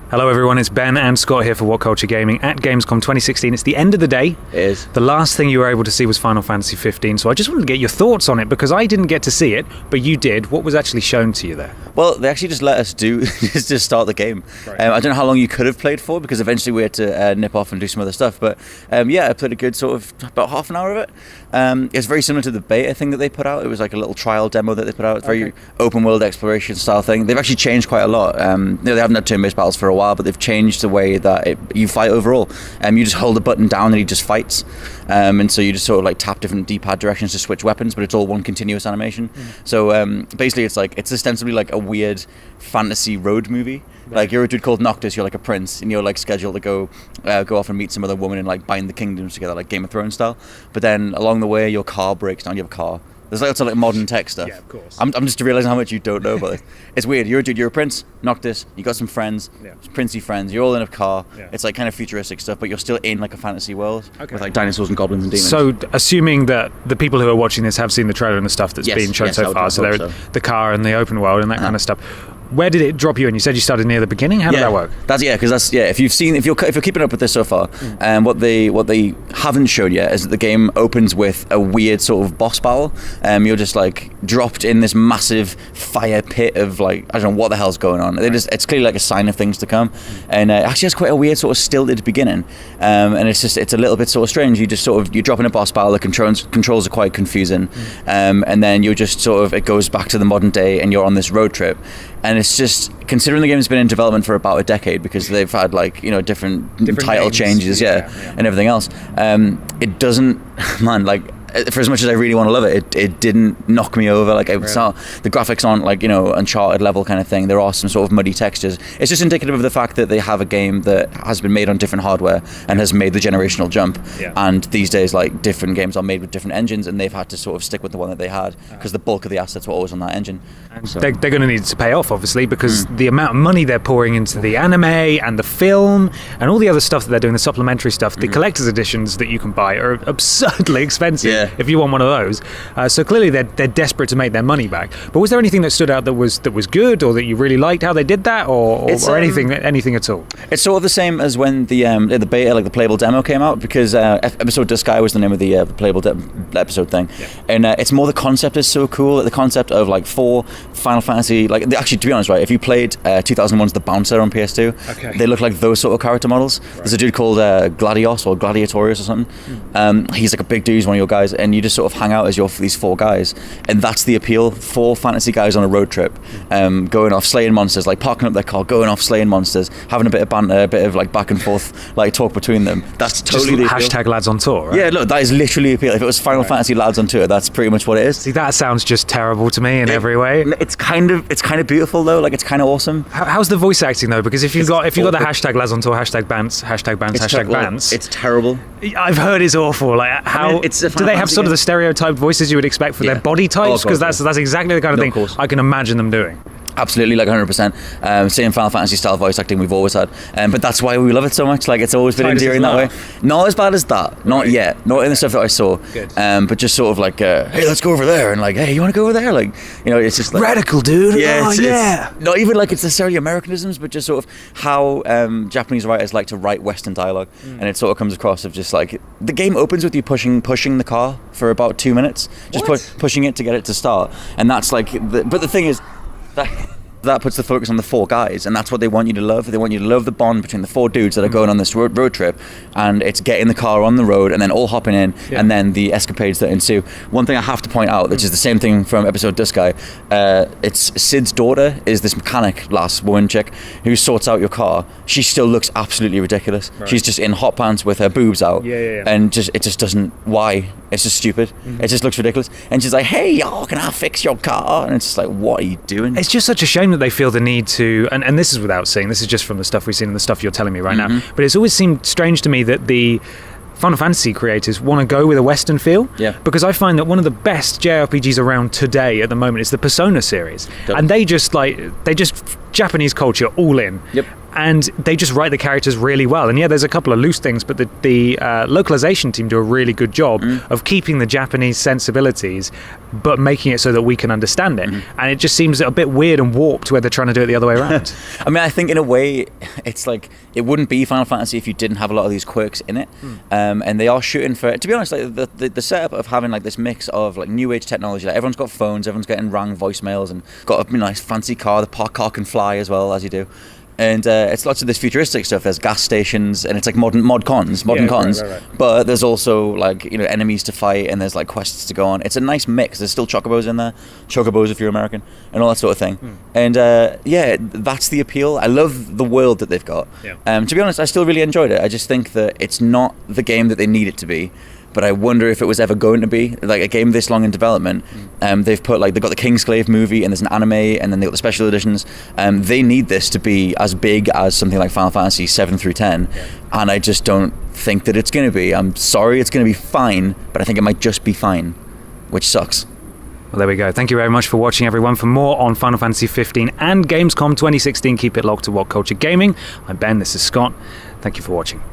Hello everyone, it's Ben and Scott here for What Culture Gaming at Gamescom 2016. It's the end of the day. It is. The last thing you were able to see was Final Fantasy 15, so I just wanted to get your thoughts on it because I didn't get to see it, but you did. What was actually shown to you there? Well, they actually just let us just start the game. Right. I don't know how long you could have played for because eventually we had to nip off and do some other stuff. But I played a good sort of about half an hour of it. It's very similar to the beta thing that they put out. It was like a little trial demo that they put out. It's very open world exploration style thing. They've actually changed quite a lot. They haven't had turn-based battles for a while, but they've changed the way that you fight overall. You just hold the button down and he just fights. And so you just sort of like tap different D-pad directions to switch weapons, but it's all one continuous animation. So basically it's ostensibly like a weird fantasy road movie. Like you're a dude called Noctis, you're like a prince, and you're like scheduled to go off and meet some other woman and like bind the kingdoms together, like Game of Thrones style. But then along the way, your car breaks down. You have a car. There's lots of like modern tech stuff. Yeah, of course. I'm just realizing how much you don't know about it. It's weird. You're a dude. You're a prince, Noctis. You got some friends, princey friends. You're all in a car. Yeah. It's like kind of futuristic stuff, but you're still in like a fantasy world with like dinosaurs and goblins and demons. So, assuming that the people who are watching this have seen the trailer and the stuff that's been shown so far, so they're the car and the open world and that kind of stuff. Where did it drop you in? You said you started near the beginning. How did that work? If you're keeping up with this so far, what they haven't showed yet is that the game opens with a weird sort of boss battle. You're just like dropped in this massive fire pit of like I don't know what the hell's going on. It's clearly like a sign of things to come, and it actually has quite a weird sort of stilted beginning, and it's a little bit sort of strange. You drop in a boss battle. The controls are quite confusing, and then you're just sort of it goes back to the modern day, and you're on this road trip. And it's just, considering the game's been in development for about a decade because they've had like, different title names. changes, and everything else. It doesn't, for as much as I really want to love it didn't knock me over. Like it's not, the graphics aren't like, Uncharted level kind of thing. There are some sort of muddy textures. It's just indicative of the fact that they have a game that has been made on different hardware and has made the generational jump. Yeah. And these days, like different games are made with different engines, and they've had to sort of stick with the one that they had because the bulk of the assets were always on that engine. And so they're going to need to pay off, obviously, because the amount of money they're pouring into the anime and the film and all the other stuff that they're doing, the supplementary stuff, the collector's editions that you can buy are absurdly expensive if you want one of those. So clearly they're desperate to make their money back. But was there anything that stood out that was good, or that you really liked how they did that, or anything at all? It's sort of the same as when the beta, like the playable demo came out, because Episode Disgaea was the name of the playable episode thing, and it's more the concept is so cool. The concept of like 4 Final Fantasy, like actually to be honest, right, if you played 2001's The Bouncer on PS2, they look like those sort of character models. There's a dude called Gladios or Gladiatorius or something. He's like a big dude, he's one of your guys, and you just sort of hang out as these 4 guys, and that's the appeal. 4 fantasy guys on a road trip, going off slaying monsters, like parking up their car, going off slaying monsters, having a bit of banter, a bit of like back and forth like talk between them. That's totally just the appeal. Lads on tour, right? Yeah, look, that is literally the appeal. If it was Final Fantasy lads on tour, that's pretty much what it is. See, that sounds just terrible to me in every way. It's kind of beautiful though. Like it's kind of awesome. How's the voice acting though? Because if you got the hashtag lads on tour, hashtag bans, it's terrible. I've heard it's awful. Like how do they have sort of the stereotyped voices you would expect for their body types? Because that's exactly the kind of thing I can imagine them doing. Absolutely, like 100%. Same Final Fantasy style voice acting we've always had, but that's why we love it so much. Like it's always been endearing that way. Not as bad as that, not yet. Not in the stuff that I saw. But just sort of like, hey, let's go over there, and like, hey, you want to go over there? Like, it's just like radical, dude. Yeah, it's not even like it's necessarily Americanisms, but just sort of how Japanese writers like to write Western dialogue, and it sort of comes across of just like the game opens with you pushing the car for about 2 minutes, just pushing it to get it to start, and that's like. But the thing is. That puts the focus on the 4 guys, and that's what they want you to love. They want you to love the bond between the 4 dudes that are going on this road trip, and it's getting the car on the road and then all hopping in, and then the escapades that ensue. One thing I have to point out, which is the same thing from Episode Disgaea, it's Sid's daughter is this mechanic woman chick who sorts out your car. She still looks absolutely ridiculous. She's just in hot pants with her boobs out, and it just doesn't. Why? It's just stupid. It just looks ridiculous. And she's like, "Hey, y'all, can I fix your car?" And it's just like, "What are you doing?" It's just such a shame that they feel the need to, and this is without seeing, this is just from the stuff we've seen and the stuff you're telling me right now, but it's always seemed strange to me that the Final Fantasy creators want to go with a Western feel, because I find that one of the best JRPGs around today at the moment is the Persona series, and they just Japanese culture all in. and they just write the characters really well. And yeah, there's a couple of loose things, but the localization team do a really good job of keeping the Japanese sensibilities, but making it so that we can understand it. And it just seems a bit weird and warped where they're trying to do it the other way around. I mean, I think in a way, it's like it wouldn't be Final Fantasy if you didn't have a lot of these quirks in it. And they are shooting for, to be honest, like the setup of having like this mix of like new age technology. Like everyone's got phones, everyone's getting rang voicemails, and got a nice fancy car. The car can fly as well, as you do. And it's lots of this futuristic stuff. There's gas stations, and it's like modern cons. Right. But there's also like enemies to fight, and there's like quests to go on. It's a nice mix. There's still chocobos in there, chocobos if you're American, and all that sort of thing. And yeah, that's the appeal. I love the world that they've got. To be honest, I still really enjoyed it. I just think that it's not the game that they need it to be. But I wonder if it was ever going to be like a game this long in development. They've put they've got the Kingsglaive movie, and there's an anime, and then they got the special editions. They need this to be as big as something like Final Fantasy 7 through 10, and I just don't think that it's going to be. I'm sorry, it's going to be fine, but I think it might just be fine, which sucks. Well, there we go. Thank you very much for watching, everyone. For more on Final Fantasy 15 and Gamescom 2016, keep it locked to What Culture Gaming. I'm Ben. This is Scott. Thank you for watching.